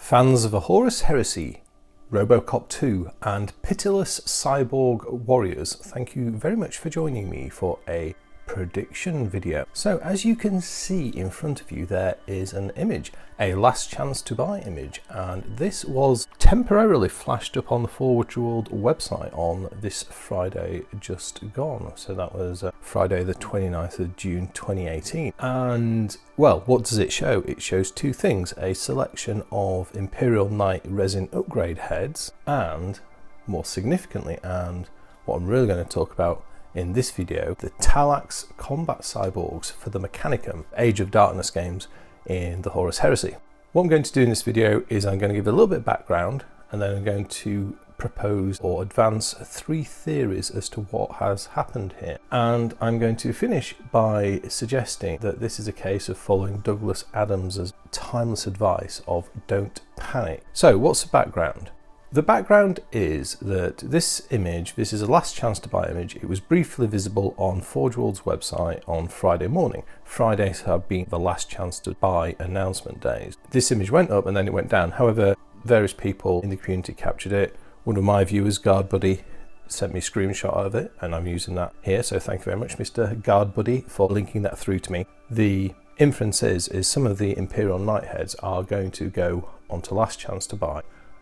Fans of a Horus Heresy, Robocop 2 and pitiless cyborg warriors, thank you very much for joining me for a prediction video. So as you can see in front of you, there is an image, a last chance to buy image, and this was temporarily flashed up on the Forge World website on this Friday just gone. So that was Friday the 29th of June 2018. And well, what does it show? It shows two things: a selection of Imperial Knight resin upgrade heads, and more significantly, and what I'm really going to talk about in this video, the Thallax combat cyborgs for the Mechanicum Age of Darkness games in the Horus Heresy. What I'm going to do in this video is I'm going to give a little bit of background, and then I'm going to propose or advance three theories as to what has happened here. And I'm going to finish by suggesting that this is a case of following Douglas Adams' timeless advice of don't panic. So what's the background? The background is that this image, this is a last chance to buy image. It was briefly visible on Forge World's website on Friday morning. Fridays have been the last chance to buy announcement days. This image went up and then it went down. However, various people in the community captured it. One of my viewers, Guard Buddy, sent me a screenshot of it, and I'm using that here. So thank you very much, Mr. Guard Buddy, for linking that through to me. The inference is some of the Imperial Knight heads are going to go onto last chance to buy,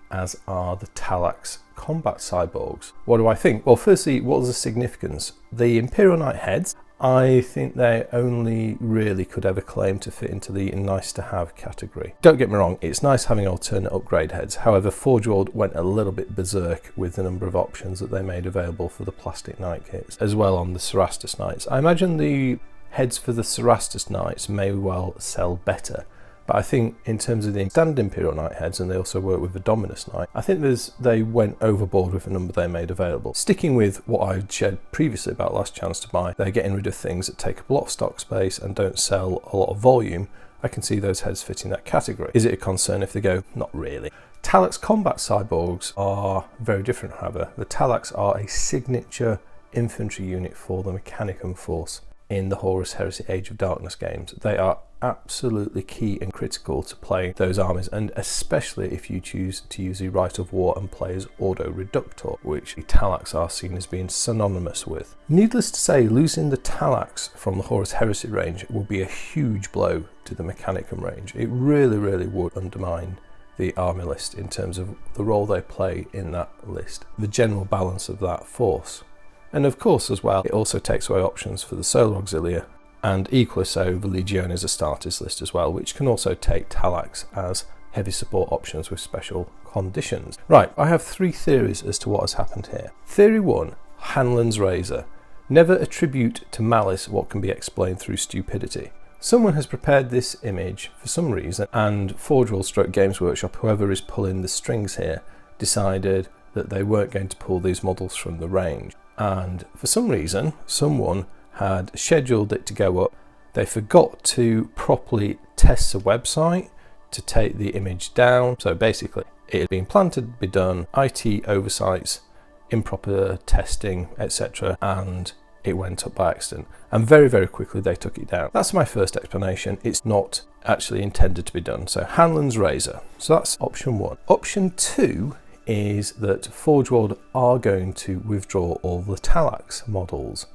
as are the Thallax combat cyborgs. What do I think? Well, firstly, what is the significance? The Imperial Knight heads, I think they only really could ever claim to fit into the nice to have category. Don't get me wrong, it's nice having alternate upgrade heads. However, Forge World went a little bit berserk with the number of options that they made available for the plastic knight kits, as well on the Cerastus knights. I imagine the heads for the Cerastus knights may well sell better. But I think in terms of the standard Imperial Knight heads, and they also work with the Dominus Knight, I think they went overboard with the number they made available. Sticking with what I shared previously about last chance to buy, they're getting rid of things that take up a lot of stock space and don't sell a lot of volume. I can see those heads fitting that category. Is it a concern if they go? Not really. Thallax combat cyborgs are very different, however. The Thallax are a signature infantry unit for the Mechanicum force in the Horus Heresy Age of Darkness games. They are absolutely key and critical to playing those armies, and especially if you choose to use the Rite of War and play as Ordo Reductor, which the Thallax are seen as being synonymous with. Needless to say, losing the Thallax from the Horus Heresy range will be a huge blow to the Mechanicum range. It really would undermine the army list in terms of the role they play in that list, the general balance of that force. And of course, as well, it also takes away options for the Solar Auxilia, and equally so the Legiones Astartes list as well, which can also take Thallax as heavy support options with special conditions. Right, I have three theories as to what has happened here. Theory 1, Hanlon's razor. Never attribute to malice what can be explained through stupidity. Someone has prepared this image for some reason, and Forge World / Games Workshop, whoever is pulling the strings here, decided that they weren't going to pull these models from the range. And for some reason, someone had scheduled it to go up. They forgot to properly test the website to take the image down. So basically, it had been planned to be done, IT oversights, improper testing, etc. And it went up by accident. And very quickly, they took it down. That's my first explanation. It's not actually intended to be done. So Hanlon's razor. So that's option 1. Option 2 is that Forge World are going to withdraw all the Thallax models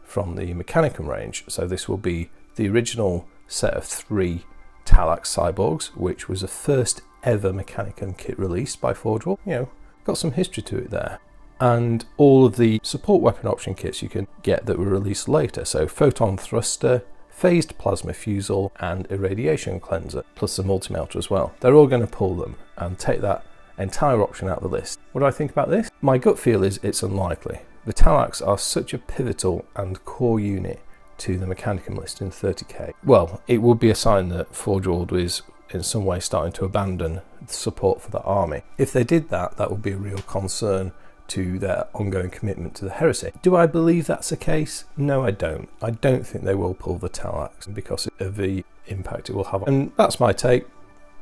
from the Mechanicum range. So this will be the original set of 3 Thallax cyborgs, which was the first ever Mechanicum kit released by Forge World. You know, got some history to it there. And all of the support weapon option kits you can get that were released later. So Photon Thruster, Phased Plasma Fusel, and Irradiation Cleanser, plus the Multi-Melter as well. They're all going to pull them and take that entire option out of the list. What do I think about this? My gut feel is it's unlikely. The Thallax are such a pivotal and core unit to the Mechanicum list in 30k. Well, it would be a sign that Forge World is in some way starting to abandon support for the army. If they did that, that would be a real concern to their ongoing commitment to the heresy. Do I believe that's the case? No, I don't. I don't think they will pull the Thallax because of the impact it will have. And that's my take.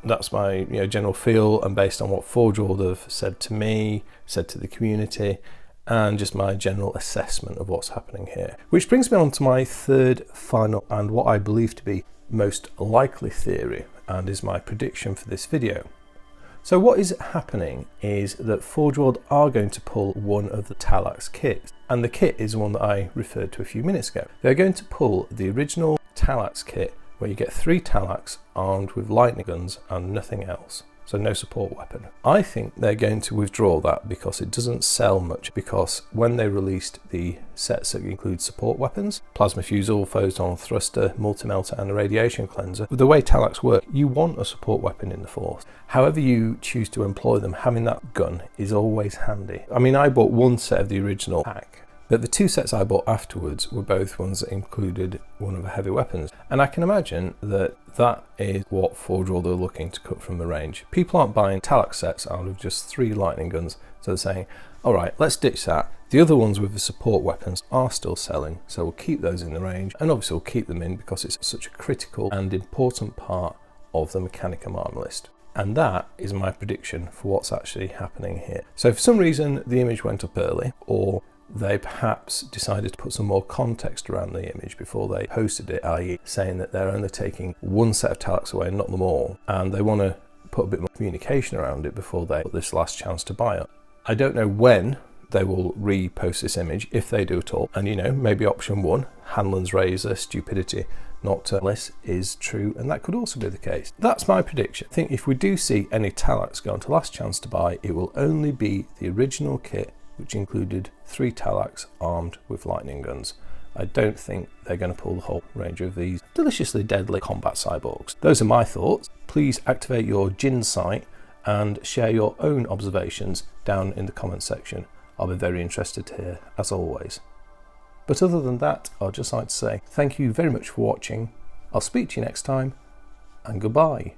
That's my general feel, and based on what Forge World have said to me, said to the community, and just my general assessment of what's happening here. Which brings me on to my third, final, and what I believe to be most likely theory, and is my prediction for this video. So what is happening is that Forge World are going to pull one of the Thallax kits, and the kit is one that I referred to a few minutes ago. They're going to pull the original Thallax kit where you get 3 Thallax armed with lightning guns and nothing else. So no support weapon. I think they're going to withdraw that because it doesn't sell much, because when they released the sets that include support weapons, plasma fusel, photon thruster, multi-melter and a radiation cleanser, with the way Thallax work, you want a support weapon in the force. However you choose to employ them, having that gun is always handy. I mean, I bought one set of the original pack, but the 2 sets I bought afterwards were both ones that included one of the heavy weapons. And I can imagine that that is what Forge World are looking to cut from the range. People aren't buying Thallax sets out of just 3 lightning guns, so they're saying, all right, let's ditch that. The other ones with the support weapons are still selling, so we'll keep those in the range, and obviously we'll keep them in because it's such a critical and important part of the Mechanicum armor list. And that is my prediction for what's actually happening here. So for some reason the image went up early, or they perhaps decided to put some more context around the image before they posted it, i.e. saying that they're only taking 1 set of Thallax away and not them all, and they want to put a bit more communication around it before they put this last chance to buy it. I don't know when they will repost this image, if they do at all, and you know, maybe option 1, Hanlon's razor, stupidity not less, is true, and that could also be the case. That's my prediction. I think if we do see any Thallax go into last chance to buy, it will only be the original kit, which included 3 Thallax armed with lightning guns. I don't think they're going to pull the whole range of these deliciously deadly combat cyborgs. Those are my thoughts. Please activate your Jin sight and share your own observations down in the comment section. I'll be very interested to hear, as always. But other than that, I'd just like to say thank you very much for watching. I'll speak to you next time, and goodbye.